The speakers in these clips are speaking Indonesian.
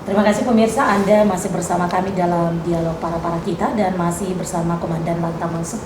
Terima kasih pemirsa, Anda masih bersama kami dalam dialog para kita dan masih bersama Komandan Lantamal 10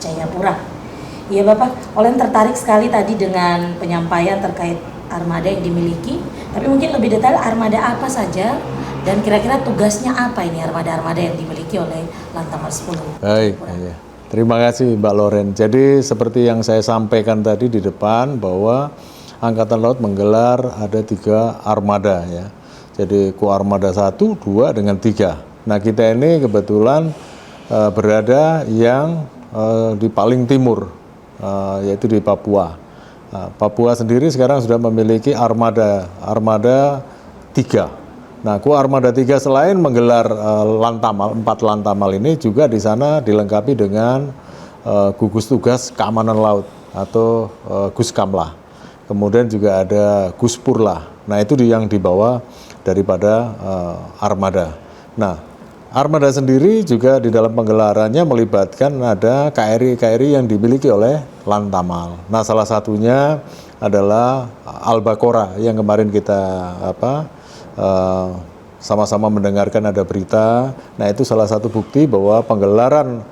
Jayapura. Iya Bapak, Olen tertarik sekali tadi dengan penyampaian terkait armada yang dimiliki, tapi mungkin lebih detail armada apa saja dan kira-kira tugasnya apa ini armada-armada yang dimiliki oleh Lantamal 10 Baik, Jayapura. terima kasih Mbak Loren. Jadi seperti yang saya sampaikan tadi di depan bahwa Angkatan Laut menggelar ada 3 armada ya. Jadi Koarmada 1, 2, dengan 3. Nah kita ini kebetulan berada yang di paling timur, yaitu di Papua. Papua sendiri sekarang sudah memiliki armada 3. Nah Koarmada 3 selain menggelar lantamal, 4 lantamal ini juga di sana dilengkapi dengan gugus tugas keamanan laut atau Guskamlah. Kemudian juga ada Guspurlah. Nah itu yang dibawa daripada armada. Nah, armada sendiri juga di dalam penggelarannya melibatkan ada KRI yang dimiliki oleh Lantamal. Nah, salah satunya adalah Albacora yang kemarin kita sama-sama mendengarkan ada berita. Nah, itu salah satu bukti bahwa penggelaran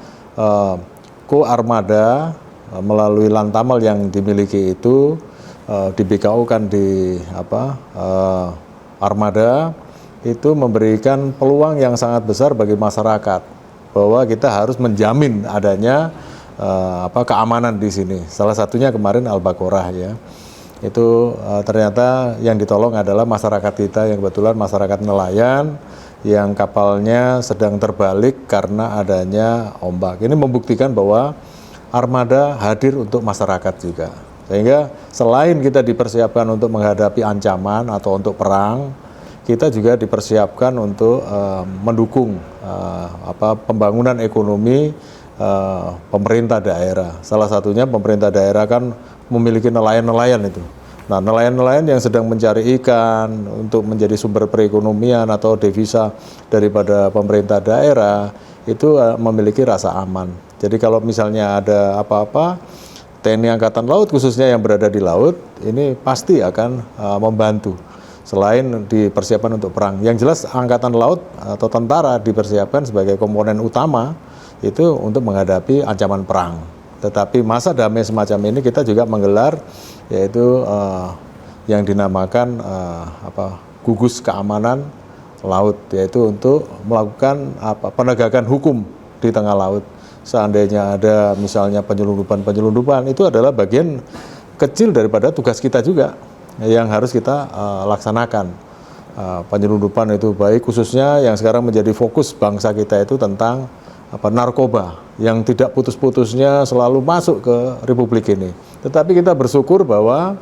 Koarmada melalui Lantamal yang dimiliki itu di BKU kan di armada itu memberikan peluang yang sangat besar bagi masyarakat bahwa kita harus menjamin adanya keamanan di sini. Salah satunya kemarin Albacora ya. Itu ternyata yang ditolong adalah masyarakat kita yang kebetulan masyarakat nelayan yang kapalnya sedang terbalik karena adanya ombak. Ini membuktikan bahwa armada hadir untuk masyarakat juga. Sehingga selain kita dipersiapkan untuk menghadapi ancaman atau untuk perang, kita juga dipersiapkan untuk mendukung pembangunan ekonomi pemerintah daerah. Salah satunya pemerintah daerah kan memiliki nelayan-nelayan itu. Nah, nelayan-nelayan yang sedang mencari ikan untuk menjadi sumber perekonomian atau devisa daripada pemerintah daerah itu memiliki rasa aman. Jadi kalau misalnya ada apa-apa, TNI Angkatan Laut khususnya yang berada di laut ini pasti akan membantu selain dipersiapkan untuk perang. Yang jelas Angkatan Laut atau tentara dipersiapkan sebagai komponen utama itu untuk menghadapi ancaman perang. Tetapi masa damai semacam ini kita juga menggelar yaitu yang dinamakan gugus keamanan laut, yaitu untuk melakukan penegakan hukum di tengah laut. Seandainya ada misalnya penyelundupan itu adalah bagian kecil daripada tugas kita juga yang harus kita laksanakan. Penyelundupan itu baik, khususnya yang sekarang menjadi fokus bangsa kita itu tentang narkoba yang tidak putus-putusnya selalu masuk ke Republik ini. Tetapi kita bersyukur bahwa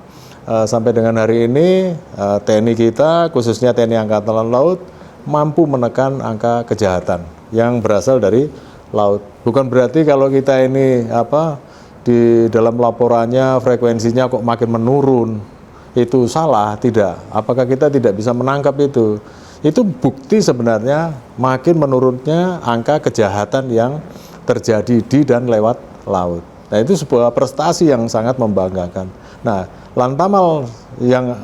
sampai dengan hari ini TNI kita, khususnya TNI Angkatan Laut, mampu menekan angka kejahatan yang berasal dari laut. Bukan berarti kalau kita ini di dalam laporannya frekuensinya kok makin menurun itu salah, tidak. Apakah kita tidak bisa menangkap itu? Itu bukti sebenarnya makin menurunnya angka kejahatan yang terjadi di dan lewat laut. Nah itu sebuah prestasi yang sangat membanggakan. Nah Lantamal yang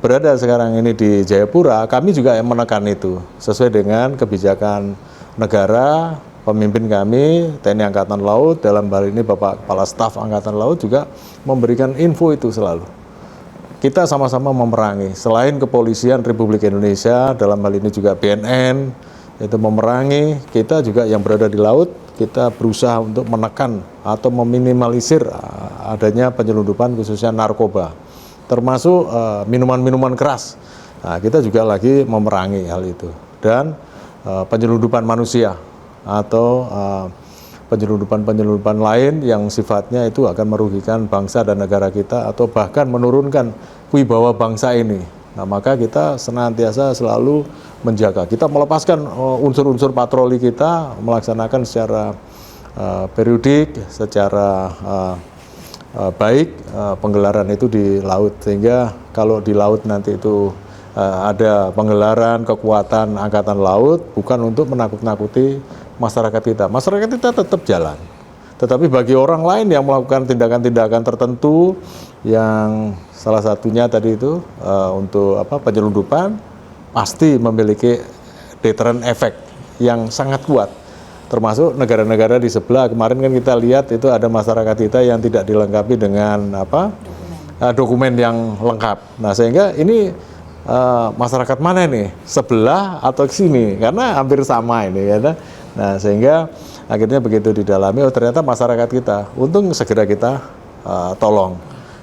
berada sekarang ini di Jayapura, kami juga yang menekan itu sesuai dengan kebijakan negara. Pemimpin kami, TNI Angkatan Laut, dalam hal ini Bapak Kepala Staf Angkatan Laut juga memberikan info itu selalu. Kita sama-sama memerangi, selain kepolisian Republik Indonesia, dalam hal ini juga BNN, itu memerangi, kita juga yang berada di laut, kita berusaha untuk menekan atau meminimalisir adanya penyelundupan khususnya narkoba, termasuk minuman-minuman keras. Nah, kita juga lagi memerangi hal itu. Dan penyelundupan manusia atau penyelundupan lain yang sifatnya itu akan merugikan bangsa dan negara kita atau bahkan menurunkan wibawa bangsa ini. Nah, maka kita senantiasa selalu menjaga. Kita melepaskan unsur-unsur patroli kita, melaksanakan secara periodik, secara baik penggelaran itu di laut. Sehingga kalau di laut nanti itu ada penggelaran kekuatan Angkatan Laut bukan untuk menakut-nakuti masyarakat kita. Masyarakat kita tetap jalan. Tetapi bagi orang lain yang melakukan tindakan-tindakan tertentu yang salah satunya tadi itu untuk penyelundupan, pasti memiliki deterrent effect yang sangat kuat. Termasuk negara-negara di sebelah, kemarin kan kita lihat itu ada masyarakat kita yang tidak dilengkapi dengan dokumen yang lengkap. Nah, sehingga ini masyarakat mana nih, sebelah atau sini, karena hampir sama ini ya. Nah, sehingga akhirnya begitu didalami, oh ternyata masyarakat kita, untung segera kita tolong.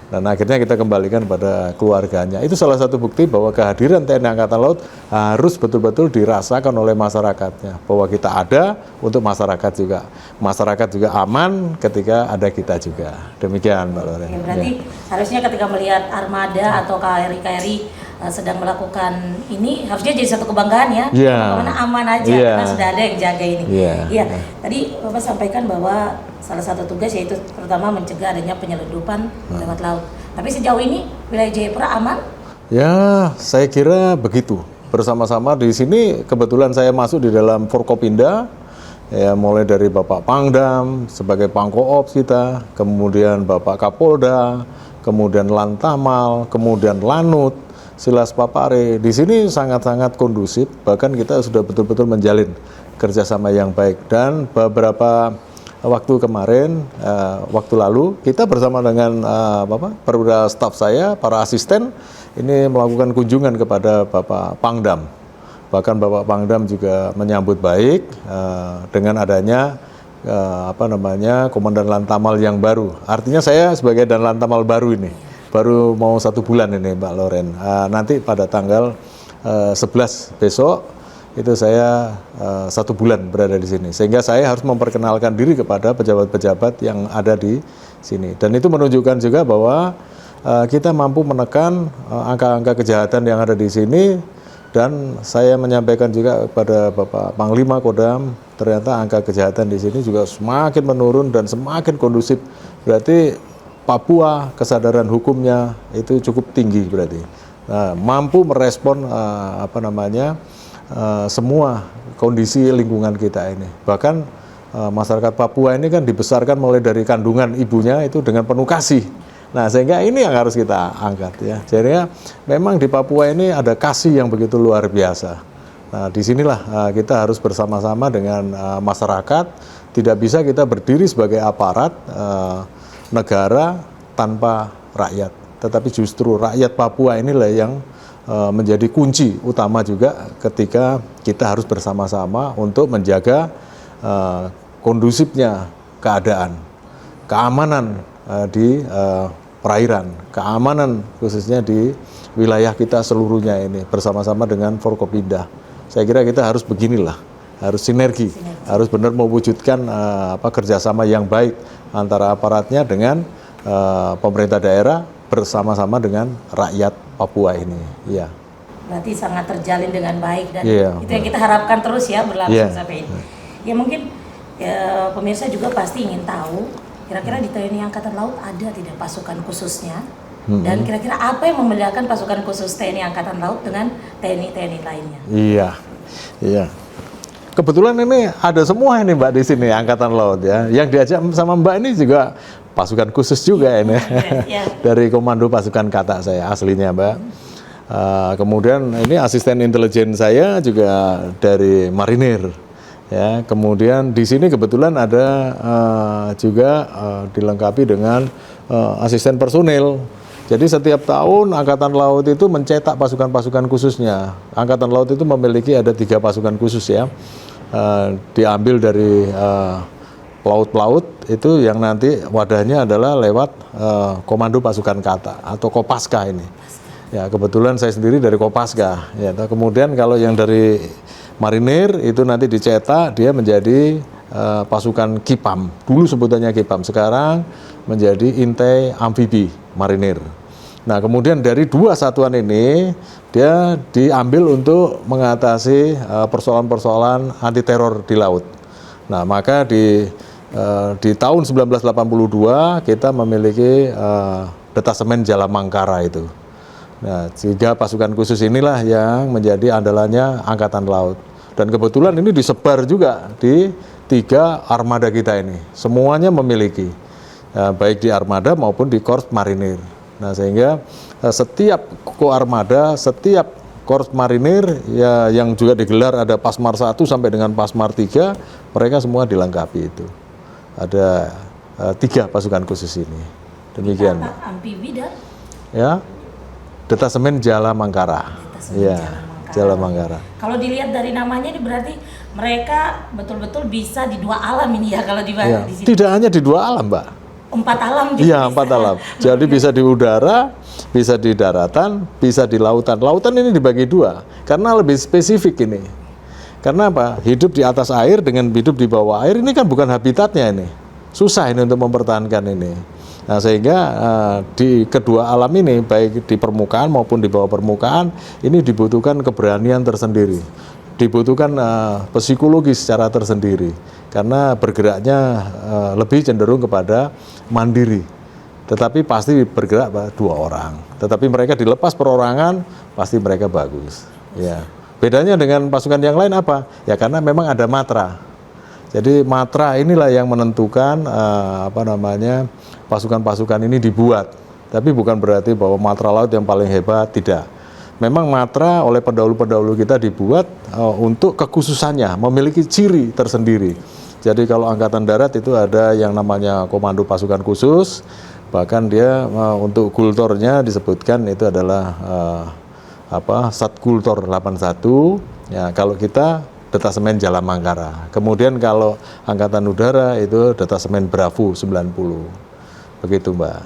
Dan akhirnya kita kembalikan pada keluarganya. Itu salah satu bukti bahwa kehadiran TNI Angkatan Laut harus betul-betul dirasakan oleh masyarakatnya. Bahwa kita ada untuk masyarakat juga. Masyarakat juga aman ketika ada kita juga. Demikian Mbak Loren. Ya, berarti harusnya ketika melihat armada atau KRI sedang melakukan ini, harusnya jadi satu kebanggaan ya. Karena aman aja, karena sudah ada yang jaga ini. Iya. Tadi Bapak sampaikan bahwa salah satu tugas yaitu terutama mencegah adanya penyelundupan lewat laut. Tapi sejauh ini wilayah Jayapura aman? Ya, saya kira begitu. Bersama-sama di sini kebetulan saya masuk di dalam Forkopinda, ya mulai dari Bapak Pangdam sebagai Pangkoops kita, kemudian Bapak Kapolda, kemudian Lantamal, kemudian Lanut, Silas Papare. Di sini sangat-sangat kondusif, bahkan kita sudah betul-betul menjalin kerjasama yang baik. Dan beberapa waktu kemarin, waktu lalu kita bersama dengan perwira staf saya, para asisten ini melakukan kunjungan kepada Bapak Pangdam. Bahkan Bapak Pangdam juga menyambut baik dengan adanya Komandan Lantamal yang baru. Artinya saya sebagai Dan Lantamal baru ini, baru mau 1 bulan ini Mbak Loren. Nanti pada tanggal 11 besok itu saya 1 bulan berada di sini, sehingga saya harus memperkenalkan diri kepada pejabat-pejabat yang ada di sini. Dan itu menunjukkan juga bahwa kita mampu menekan angka-angka kejahatan yang ada di sini. Dan saya menyampaikan juga kepada Bapak Panglima Kodam, ternyata angka kejahatan di sini juga semakin menurun dan semakin kondusif. Berarti Papua kesadaran hukumnya itu cukup tinggi berarti. Nah, mampu merespon semua kondisi lingkungan kita ini. Bahkan masyarakat Papua ini kan dibesarkan mulai dari kandungan ibunya itu dengan penuh kasih. Nah, sehingga ini yang harus kita angkat ya. Jadi memang di Papua ini ada kasih yang begitu luar biasa. Nah, disinilah kita harus bersama-sama dengan masyarakat. Tidak bisa kita berdiri sebagai aparat negara tanpa rakyat. Tetapi justru rakyat Papua inilah yang menjadi kunci utama juga ketika kita harus bersama-sama untuk menjaga kondusifnya keadaan, keamanan di perairan, keamanan khususnya di wilayah kita seluruhnya ini bersama-sama dengan Forkopinda. Saya kira kita harus beginilah, harus sinergi. Harus benar mewujudkan kerjasama yang baik antara aparatnya dengan pemerintah daerah bersama-sama dengan rakyat Papua ini. Ya. Berarti sangat terjalin dengan baik dan itu yang kita harapkan terus ya berlangsung sampai ini. Ya mungkin pemirsa juga pasti ingin tahu kira-kira di TNI Angkatan Laut ada tidak pasukan khususnya dan kira-kira apa yang membedakan pasukan khusus TNI Angkatan Laut dengan TNI lainnya? Iya. Kebetulan ini ada semua ini Mbak di sini Angkatan Laut ya. Yang diajak sama Mbak ini juga pasukan khusus juga ini. Dari Komando Pasukan Kata saya aslinya Mbak. Kemudian ini asisten intelijen saya juga dari Marinir. Ya, kemudian di sini kebetulan ada juga dilengkapi dengan asisten personil. Jadi setiap tahun Angkatan Laut itu mencetak pasukan-pasukan khususnya. Angkatan Laut itu memiliki ada 3 pasukan khusus ya. Diambil dari laut-laut itu yang nanti wadahnya adalah lewat Komando Pasukan Kata atau Kopaska ini. Ya, kebetulan saya sendiri dari Kopaska. Ya, kemudian kalau yang dari Marinir itu nanti dicetak dia menjadi pasukan Kipam. Dulu sebutannya Kipam, sekarang menjadi Intai Amfibi Marinir. Nah, kemudian dari 2 satuan ini dia diambil untuk mengatasi persoalan-persoalan anti teror di laut. Nah, maka di tahun 1982 kita memiliki detasemen Jalamangkara itu. Nah, 3 pasukan khusus inilah yang menjadi andalannya Angkatan Laut. Dan kebetulan ini disebar juga di 3 armada kita ini. Semuanya memiliki, baik di armada maupun di Korps Marinir. Nah, sehingga setiap koarmada, setiap Korps Marinir ya, yang juga digelar ada Pasmar 1 sampai dengan Pasmar 3, mereka semua dilengkapi itu. Ada 3 pasukan khusus ini. Demikian. Amfibi dan Ya, Detasemen Jala Mangkara. Ya, Jala Mangkara. Kalau dilihat dari namanya ini berarti mereka betul-betul bisa di 2 alam ini ya kalau di Ya, di sini. tidak hanya di 2 alam, Mbak. 4 alam juga Iya, bisa. 4 alam. Jadi bisa di udara, bisa di daratan, bisa di lautan. Lautan ini dibagi 2 karena lebih spesifik ini. Karena apa? Hidup di atas air dengan hidup di bawah air ini kan bukan habitatnya ini. Susah ini untuk mempertahankan ini. Nah, sehingga di kedua alam ini, baik di permukaan maupun di bawah permukaan, ini dibutuhkan keberanian tersendiri. Dibutuhkan psikologi secara tersendiri. Karena bergeraknya lebih cenderung kepada mandiri. Tetapi pasti bergerak 2 orang. Tetapi mereka dilepas perorangan, pasti mereka bagus. Ya. Bedanya dengan pasukan yang lain apa? Ya karena memang ada matra. Jadi matra inilah yang menentukan pasukan-pasukan ini dibuat. Tapi bukan berarti bahwa matra laut yang paling hebat, tidak. Memang matra oleh pendahulu-pendahulu kita dibuat untuk kekhususannya, memiliki ciri tersendiri. Jadi kalau Angkatan Darat itu ada yang namanya Komando Pasukan Khusus, bahkan dia untuk gultornya disebutkan itu adalah Satgultor 81. Ya, kalau kita Detasemen Jala Mangkara. Kemudian kalau Angkatan Udara itu Detasemen Bravo 90. Begitu, Mbak.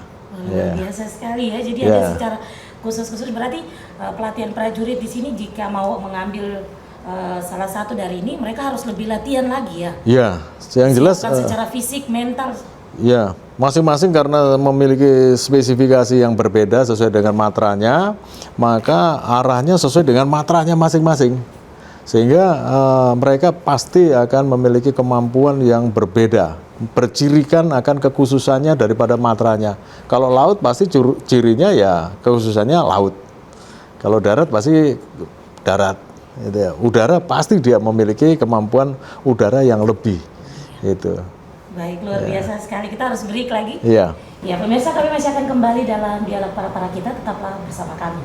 Luar biasa sekali ya. Jadi ada secara khusus-khusus berarti pelatihan prajurit di sini jika mau mengambil salah satu dari ini mereka harus lebih latihan lagi ya. Iya, yang jelas secara fisik, mental. Ya, masing-masing karena memiliki spesifikasi yang berbeda sesuai dengan matranya, maka arahnya sesuai dengan matranya masing-masing. Sehingga mereka pasti akan memiliki kemampuan yang berbeda, bercirikan akan kekhususannya daripada matranya. Kalau laut pasti cirinya ya kekhususannya laut. Kalau darat pasti darat. Gitu ya. Udara pasti dia memiliki kemampuan udara yang lebih. Gitu. Baik, luar biasa sekali. Kita harus break lagi. Iya. Ya, pemirsa, kami masih akan kembali dalam dialog para kita. Tetaplah bersama kami.